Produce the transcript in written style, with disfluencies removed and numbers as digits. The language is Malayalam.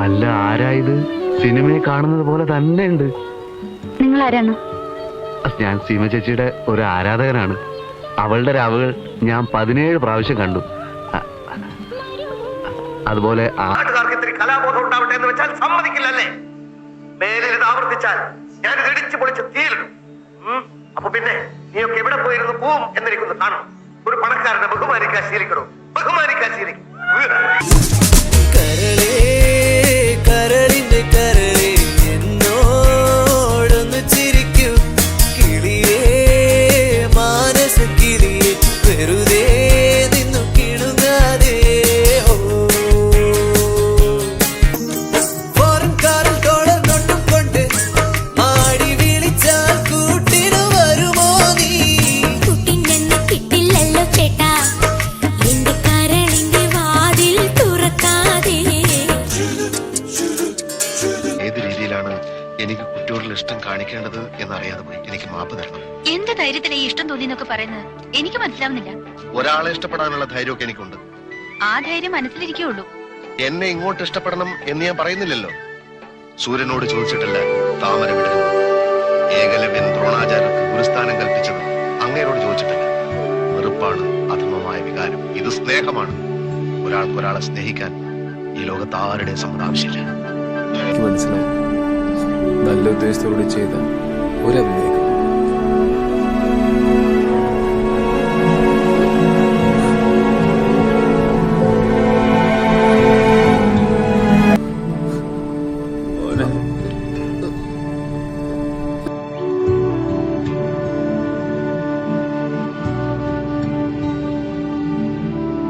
അല്ല, ആരായത്? സിനിമയെ കാണുന്നത് പോലെ തന്നെ ഉണ്ട്. നിങ്ങൾ ആരാണ്? ഞാൻ സീമ ചേച്ചിയുടെ ഒരു ആരാധകനാണ്. അവളുടെ രാവുകൾ ഞാൻ 17 പ്രാവശ്യം കണ്ടു. അതുപോലെ നാട്ടുകാർക്ക് ഇത്തിരി കലാബോധം ഉണ്ടാവട്ടെ എന്ന് വെച്ചാൽ സമ്മതിക്കില്ലല്ലേ? മേലിൽ ഇത് ആവർത്തിച്ചാൽ ഞാൻ ഇടിച്ചു പൊളിച്ച് തീരിടും. അപ്പൊ പിന്നെ നീയൊക്കെ എവിടെ പോയിരുന്നു പോവും എന്നെനിക്കൊന്ന് കാണും. ഒരു പണക്കാരനെ ബഹുമാനിക്കാൻ ശീലിക്കണോ? ബഹുമാനിക്കാൻ ശീലിക്കും. ഏത് രീതിയിലാണ് എനിക്ക് കുട്ടിയോടുള്ള ഇഷ്ടം കാണിക്കേണ്ടത് എന്നറിയാതെ പോയി. എനിക്ക് മാപ്പ് തരണം. എന്ത് ധൈര്യത്തിലെ ഈ ഇഷ്ടം തോന്നിയെന്നൊക്കെ പറയുന്നത് എനിക്ക് മനസ്സിലാവുന്നില്ല. ഒരാളെ ഇഷ്ടപ്പെടാനുള്ള ധൈര്യമൊക്കെ എനിക്കുണ്ട്. ആ ധൈര്യം മനസ്സിലിരിക്കുള്ളൂ. എന്നെ ഇങ്ങോട്ട് ഇഷ്ടപ്പെടണം എന്ന് ഞാൻ പറയുന്നില്ലല്ലോ. സൂര്യനോട് ചോദിച്ചിട്ടല്ല താമര വിടരുന്നു. ഏകലവ്യൻ ദ്രോണാചാര്യർക്ക് ഗുരുസ്ഥാനം കൽപ്പിച്ചത് അങ്ങയോട് ചോദിച്ചിട്ടല്ല. വെറുപ്പാണ് അധമമായ വികാരം. ഇത് സ്നേഹമാണ്. ഒരാൾക്കൊരാളെ സ്നേഹിക്കാൻ ഈ ലോകത്ത് ആരുടെയും സമ്മതം ആവശ്യമില്ല. എനിക്ക് മനസ്സിലായി, നല്ല ഉദ്ദേശത്തോടെ ചെയ്ത ഒരു അഭിനയം